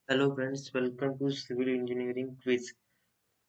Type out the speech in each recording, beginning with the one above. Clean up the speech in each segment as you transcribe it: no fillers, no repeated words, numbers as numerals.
Hello friends, welcome to civil engineering quiz.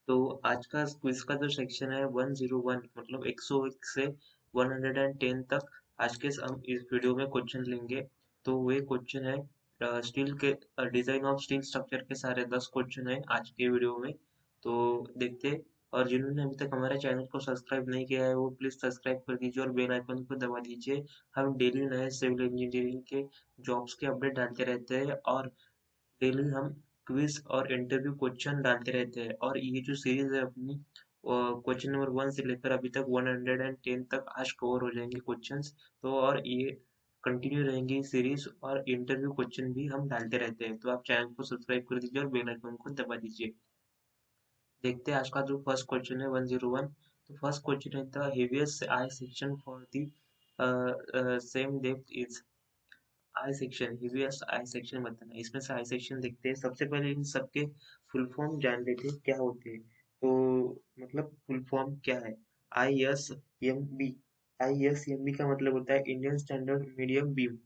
तो आज का क्विज का जो सेक्शन है 101 मतलब 101 से 110 तक आज के हम इस वीडियो में क्वेश्चन लेंगे। तो वे क्वेश्चन है स्टील के डिजाइन ऑफ स्टील स्ट्रक्चर के सारे 10 क्वेश्चन है आज के वीडियो में। तो देखते हैं। और जिन्होंने अभी तक हमारे चैनल को सब्सक्राइब नहीं किया है वो प्लीज सब्सक्राइब कर दीजिए और बेल आइकन को दबा दीजिए। हम डेली नए सिविल इंजीनियरिंग के जॉब्स के अपडेट डालते रहते हैं और डेली हम क्विज और इंटरव्यू क्वेश्चन डालते रहते हैं। और ये जो सीरीज है अपनी क्वेश्चन नंबर 1 से लेकर अभी तक 110 तक आज कवर हो जाएंगे क्वेश्चंस। तो और ये कंटिन्यू रहेंगी सीरीज और इंटरव्यू क्वेश्चन भी हम डालते रहते हैं। तो आप चैनल को सब्सक्राइब कर दीजिए और बेल आइकन को दबा दीजिए। देखते हैं आज का जो फर्स्ट क्वेश्चन है 101। तो फर्स्ट क्वेश्चन है the heaviest I section for the same depth is. I section heaviest I section बताना। इसमें से आई सेक्शन देखते हैं। सबसे पहले इन सबके फुल फॉर्म जान लेते हैं क्या होते हैं। तो मतलब फुल फॉर्म क्या है। ISMB। ISMB का मतलब होता है Indian standard medium beam.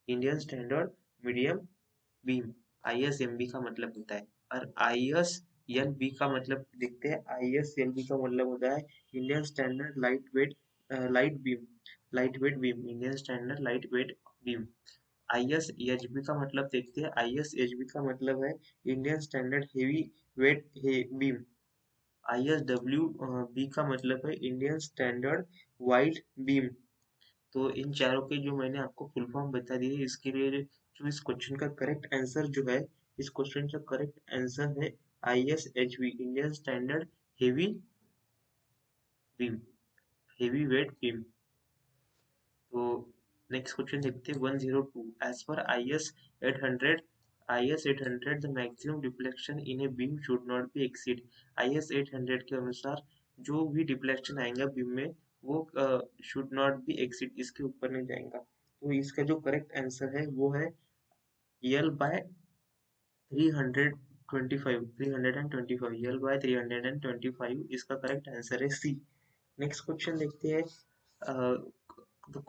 Indian standard medium beam ISMB का मतलब होता है। और ISLB का मतलब देखते हैं। ISLB का मतलब होता है Indian standard light beam. Light weight beam Indian standard light weight beam. ISHB का मतलब देखते हैं। ISHB का मतलब है Indian standard heavy weight beam. ISWB का मतलब है इंडियन स्टैंडर्ड वाइड बीम। तो इन चारों के जो मैंने आपको फुल फॉर्म बता दिए इसके लिए जो इस क्वेश्चन का करेक्ट आंसर जो है, इस क्वेश्चन का करेक्ट आंसर है ISHB Indian standard heavy beam, heavy weight beam. तो नेक्स्ट क्वेश्चन देखते हैं 102। एज पर IS 800 the maximum deflection in a beam should not be exceed. IS 800 के अनुसार जो भी डिफ्लेक्शन आएगा बीम में वो शुड नॉट बी एक्सीड, इसके ऊपर नहीं जाएगा। तो इसका जो करेक्ट आंसर है वो है यल बाय 325। 325 यल बाय 325 इसका करेक्ट आंसर है सी। नेक्स्ट क्वेश्चन देखते हैं। The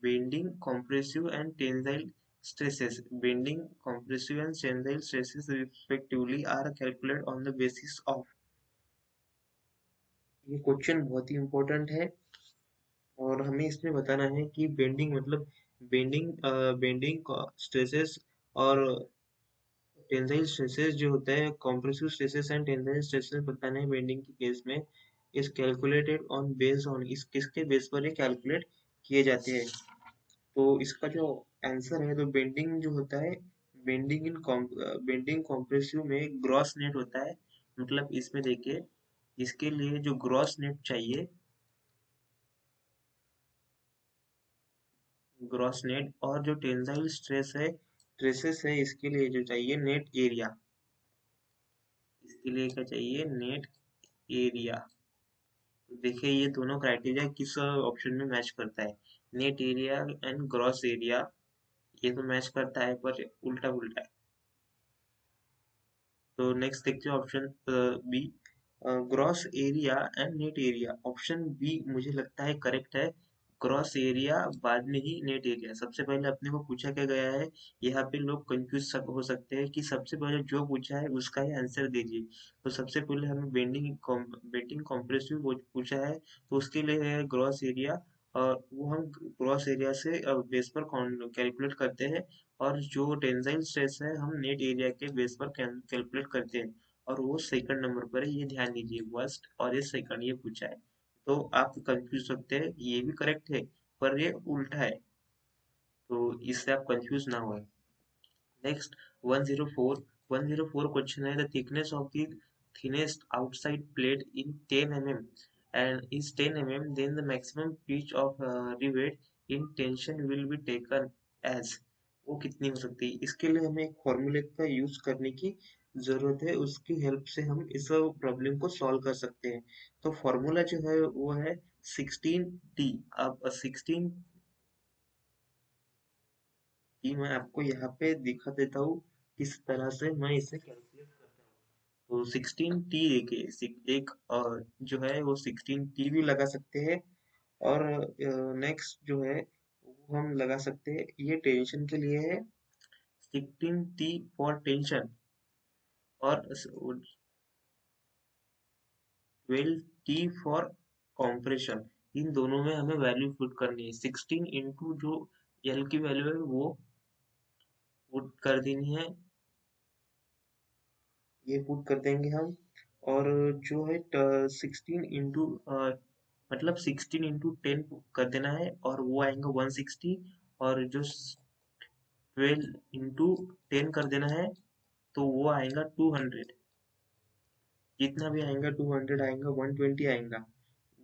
bending, compressive and tensile stresses, bending, compressive and tensile stresses respectively are calculated on the basis of। ये क्वेश्चन बहुत ही इम्पोर्टेंट है और हमें इसमें बताना है कि बेंडिंग मतलब बेंडिंग स्ट्रेसेस और टेंसाइल स्ट्रेसेस जो होता है, compressive stresses and tensile stresses बताने हैं बेंडिंग के केस में। इस कैलकुलेटेड ऑन बेस्ड ऑन इस किसके बेस पर ये कैलकुलेट किए जाते हैं। तो इसका जो आंसर है तो बेंडिंग जो होता है, बेंडिंग कॉम्प्रेसिव में ग्रॉस नेट होता है। मतलब इसमें देखिए इसके लिए जो ग्रॉस नेट चाहिए, ग्रॉस नेट और जो टेंसाइल स्ट्रेसेस है इसके लिए जो चाहिए नेट एरिया। इसके लिए क्या चाहिए, नेट एरिया। तो देखिए ये दोनों क्राइटेरिया किस ऑप्शन में मैच करता है। Net area and gross area ये तो मैच करता है पर उल्टा उल्टा है। तो नेक्स्ट देखते हैं option B, gross area and net area. Option B मुझे लगता है करेक्ट है। ग्रॉस एरिया बाद में ही नेट एरिया। सबसे पहले अपने को पूछा क्या गया है, यहाँ पे लोग कंफ्यूज हो सकते हैं कि सबसे पहले जो पूछा है उसका ही आंसर दीजिए। तो सबसे पहले हमें बेंडिंग कॉम्प्रेसिव पूछा है तो उसके लिए है ग्रॉस एरिया। और वो हम ग्रॉस एरिया से बेस पर कैलकुलेट करते हैं। और जो टेंसाइल स्ट्रेस है हम नेट एरिया के बेस पर कैलकुलेट करते हैं। और वो सेकंड नंबर पर है, ये ध्यान दीजिए। फर्स्ट और ये सेकंड ये पूछा है। तो आप कंफ्यूज सकते हैं, ये भी करेक्ट है पर ये उल्टा है। तो इससे आप कंफ्यूज ना हो। नेक्स्ट 104। 104 क्वेश्चन है the thickness of the thinnest outside plate in 10 mm and is 10 mm, then the maximum pitch of rivet in tension will be taken as। वो कितनी हो सकती है, इसके लिए हमें एक फॉर्मूले का यूज करने की जरूरत है। उसकी हेल्प से हम इस प्रॉब्लम को सॉल्व कर सकते हैं। तो फॉर्मूला जो है वो है 16T। अब 16 T मैं आपको यहाँ पे दिखा देता हूँ किस तरह से मैं इसे कैलकुलेट करता हूँ। तो 16T देखिए एक जो है वो 16T भी लगा सकते हैं। और नेक्स्ट जो है वो हम लगा सकते हैं, ये टेंशन के लिए है 16T फॉर टेंशन और 12T फॉर कॉम्प्रेशन। इन दोनों में हमें वैल्यू पुट करनी है। 16 इंटू जो एल की वैल्यू है वो पुट कर देनी है, ये पुट कर देंगे हम। और जो है 16 इंटू मतलब 16 इंटू 10 कर देना है और वो आएगा 160। और जो 12 इंटू 10 कर देना है तो वो आएगा 200। जितना भी आएगा 200 आएगा, 120 आएगा,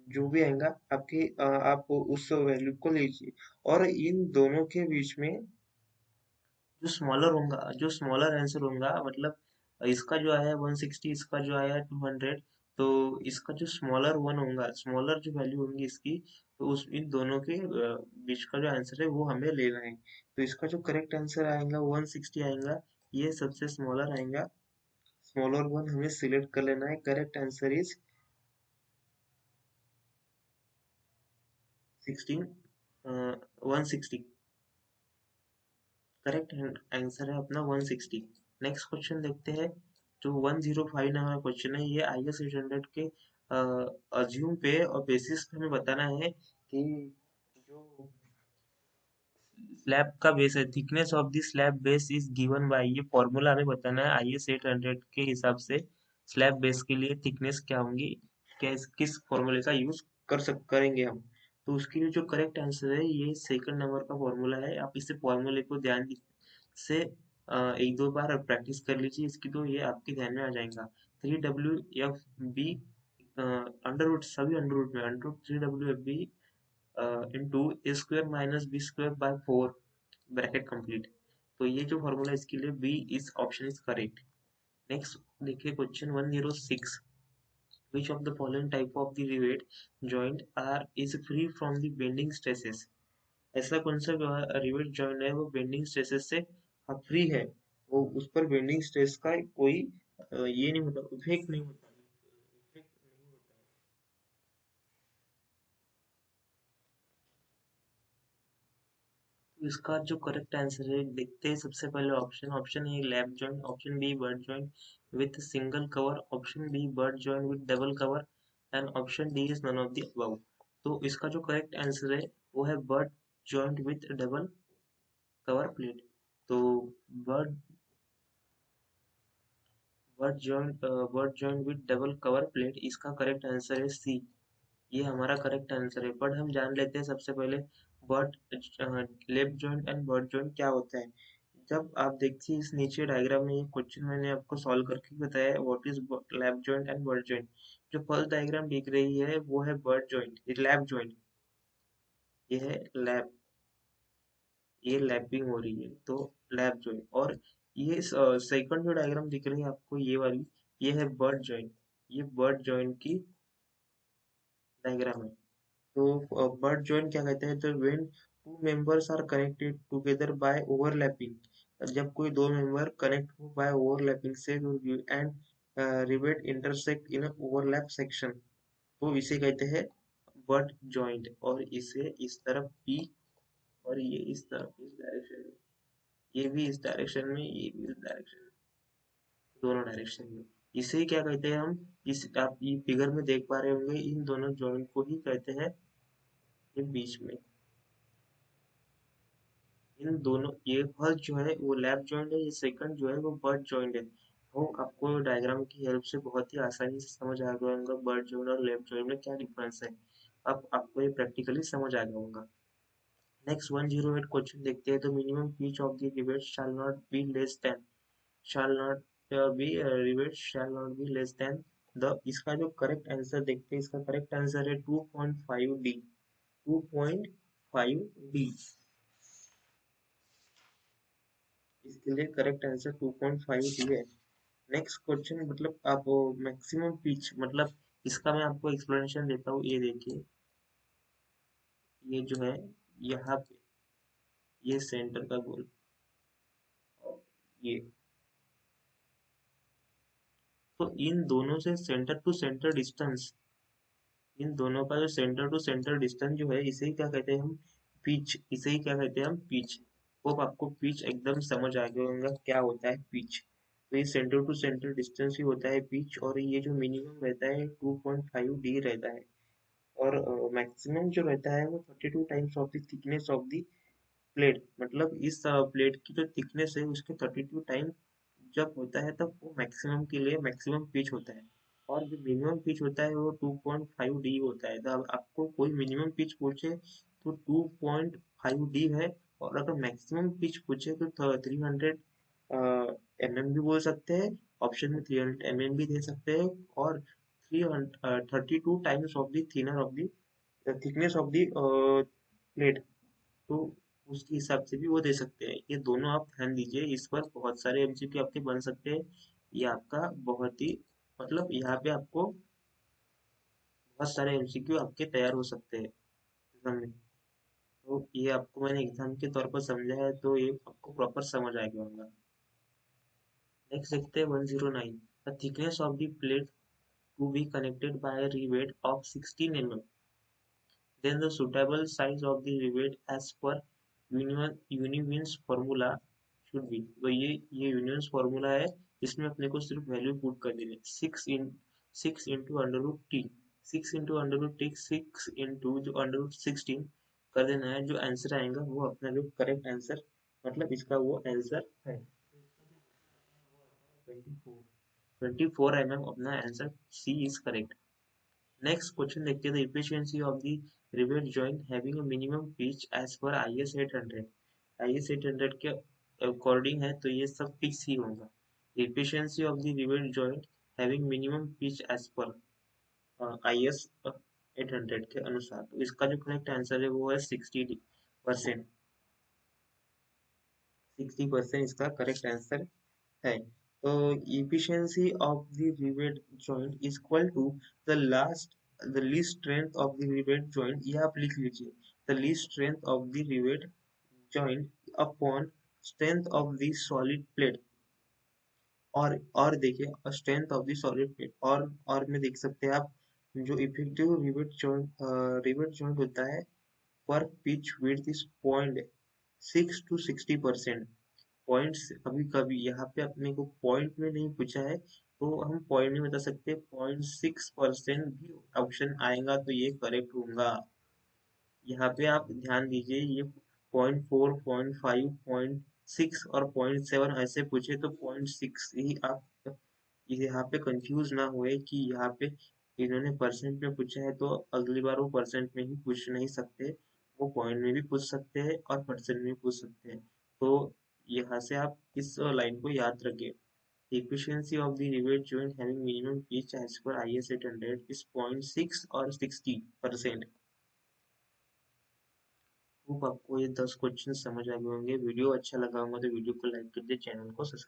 जो भी आएगा आपके आप उस वैल्यू को लीजिए। और इन दोनों के बीच में जो स्मॉलर आंसर होगा, मतलब इसका जो आया 160, इसका जो आया 200, तो इसका जो स्मॉलर वन होगा, स्मॉलर जो वैल्यू होंगी इसकी, तो उस इन दोनों के बीच का जो आंसर है वो हमें लेना है। तो इसका जो करेक्ट आंसर आएगा 160 आएगा, ये सबसे स्मॉलर आएगा, स्मॉलर वन हमें सिलेक्ट कर लेना है। Correct answer is 16 160। Correct answer है अपना 160। नेक्स्ट क्वेश्चन देखते हैं। जो 105 नंबर क्वेश्चन है, ये IS 800 के अज्यूम पे और बेसिस पे हमें बताना है कि जो स्लैब का बेस है, thickness of the slab base is given by, ये फॉर्मूला हमें बताना है IS 800 के हिसाब से। स्लैब बेस के लिए थिकनेस क्या होंगी, किस फॉर्मूले का यूज करेंगे हम। तो उसके लिए जो करेक्ट आंसर है, ये सेकंड नंबर का फॉर्मूला है। आप इसे फॉर्मूले को ध्यान से एक दो बार प्रैक्टिस कर लीजिए इसकी, तो ये आपके ध्यान में आ जाएगा। 3WFB अंडर रूट, सभी अंडर रूट में, under root 3WFB into a square minus b square by 4 bracket complete. तो ये जो फॉर्मूला इसके लिए बी इस ऑप्शन इज करेक्ट। नेक्स्ट देखिए question 106। Which of the following type of the rivet joint are is free from the bending stresses? ऐसा कौन सा रिवेट जॉइंट है वो बेंडिंग स्ट्रेसेस से फ्री है, वो उस पर बेंडिंग स्ट्रेस का कोई ये नहीं होता, इफेक्ट नहीं होता, इफेक्ट नहीं होता है। तो इसका जो करेक्ट आंसर है देखते हैं। सबसे पहले option A lap joint, option B bird joint with single cover, option B bird joint with double cover, and option D is none of the above. तो इसका जो करेक्ट आंसर है वो है bird joint with double cover plate. तो bird bird joint with double cover plate, इसका correct answer है C. ये हमारा करेक्ट आंसर है। बट हम जान लेते हैं सबसे पहले bird left joint and bird joint क्या होता है। जब आप देखिए इस नीचे डायग्राम में, ये क्वेश्चन मैंने आपको सॉल्व करके बताया what is lap joint and bird joint. जो फर्स्ट डायग्राम दिख रही है वो है बर्ड जॉइंट, ये लैप जॉइंट, ये है लैप, ये लैपिंग हो रही है तो लैप जॉइंट। और ये सेकंड जो डायग्राम दिख रही है आपको ये वाली, ये है बर्ड जॉइंट, ये बर्ड जॉइंट की डायग्राम है। तो बर्ड जॉइंट क्या कहते हैं, तो when two members are connected together by overlapping, जब कोई दो मेंबर कनेक्ट हो बाय ओवरलैपिंग से, and rivet intersect in overlap section, तो इसे कहते हैं बर्ड जॉइंट। और इसे इस तरफ पी और ये इस तरफ इस डायरेक्शन में, ये भी इस डायरेक्शन में, ये भी इस डायरेक्शन में, दोनों डायरेक्शन में, इसे क्या कहते हैं हम, इस आप ये फिगर में देख पा रहे होंगे, इन दोनों जॉइंट को ही कहते हैं, ये बीच में, इन दोनों, ये फर्स्ट जो है वो लैप जॉइंट है, ये सेकंड जो है वो बर्ड जॉइंट है। तो आपको डायग्राम की हेल्प से बहुत ही आसानी से समझ आ गया होगा बर्ड जॉइंट और लैप जॉइंट में क्या डिफरेंस है। अब आपको ये प्रैक्टिकली समझ आ गया होगा। नेक्स्ट 108 क्वेश्चन देखते हैं। तो minimum pitch of the rivet shall not be less than, shall not rivets shall not be less than the, इसका जो करेक्ट आंसर देखते हैं, इसका करेक्ट आंसर है 2.5 डी, 2.5 डी, इसके लिए करेक्ट आंसर 2.5 डी है। नेक्स्ट क्वेश्चन, मतलब आप मैक्सिमम पिच, मतलब इसका मैं आपको एक्सप्लेनेशन देता हूँ। ये देखिए, ये जो है यहाँ पे, ये सेंटर का गोल, ये, तो इन दोनों से सेंटर टू सेंटर डिस्टेंस, इन दोनों का जो सेंटर टू सेंटर डिस्टेंस जो है, इसे ही क्या कहते हैं हम, पिच, इसे ही क्या कहते हैं हम, पिच। होप आपको पिच एकदम समझ आ गया होगा क्या होता है पिच। तो ये सेंटर टू सेंटर डिस्टेंस ही होता है पिच, और ये जो मिनिमम रहता है 2.5 डी रहता है, और मैक्सिमम जो रहता है वो 32 times of the thickness of the plate. मतलब इस प्लेट की जो थिकनेस है उसके 32 टाइम जब होता है तब वो मैक्सिमम के लिए मैक्सिमम पिच होता है। और जो मिनिमम पिच होता है वो 2.5 डी होता है। तो अब आपको कोई मिनिमम पिच पूछे तो 2.5 डी है, और अगर मैक्सिमम पिच पूछे तो 300 mm भी बोल सकते हैं, ऑप्शन में 300 mm भी दे सकते हैं, और 32 times of the thinner of the thickness of the plate, तो उसके हिसाब से भी वो दे सकते हैं। ये दोनों आप ध्यान दीजिए, इस पर बहुत सारे एमसीक्यू आपके बन सकते हैं। ये आपका बहुत ही, मतलब यहाँ पे आपको बहुत सारे एमसीक्यू आपके तैयार हो सकते हैं एग्जाम में। तो ये आपको मैंने एग्जाम के तौर पर समझा है, तो ये आपको प्रॉपर समझ आ गया होगा। नेक्स्ट देखते हैं 109। The thickness of the plate to be connected by a rivet of 16 mm, then the suitable size of the rivet as per Union's formula should be। तो ये यूनियंस फॉर्मूला है, इसमें अपने को सिर्फ वैल्यू पुट कर देनी है। 6 into under root t, 6 into under root t, 6 into जो अंडर रूट 16 कर देना है। जो आंसर आएगा वो अपना जो करेक्ट आंसर, मतलब इसका वो आंसर है 24 mm अपना answer C is correct. Next question देखते हैं, the efficiency of the rivet joint having a minimum pitch as per IS 800। IS 800 के अकॉर्डिंग है तो ये सब फिक्स ही होगा। Efficiency of the rivet joint having minimum pitch as per IS 800 के अनुसार, तो इसका जो करेक्ट आंसर है वो है 60%। 60% इसका करेक्ट आंसर है। तो efficiency of the rivet joint is equal to the least strength of the rivet joint। ये आप लिख लीजिए, the least strength of the rivet joint upon strength of the solid plate। और देखिए strength of the solid plate, और में देख सकते हैं आप, जो इफेक्टिव रिवेट जॉइंट होता है पर pitch width is 0.6 to 60%। Points कभी कभी यहाँ पे अपने को पॉइंट में नहीं पूछा है, तो हम पॉइंट नहीं बता सकते, 0.6% भी ऑप्शन आएगा तो ये करेक्ट होगा। यहाँ पे आप ध्यान दीजिए, ये 0.4, 0.5, 0.6 और 0.7 ऐसे पूछे तो 0.6 ही आप यहाँ पे कंफ्यूज ना हुए कि यहाँ पे इन्होंने परसेंट में पूछा है तो अगली बार वो परसेंट में ही पूछ नहीं सकते, वो पॉइंट में भी पूछ सकते हैं और परसेंट में भी पूछ सकते हैं। तो यहाँ से आप इस लाइन को याद रखिए। Efficiency of the rivet joint having minimum pitch as per IS 800 is 0.6 और 60%। होप आपको ये 10 क्वेश्चन समझ आ गए होंगे। वीडियो अच्छा लगा होगा तो वीडियो को लाइक कर दे, चैनल को सब्सक्राइब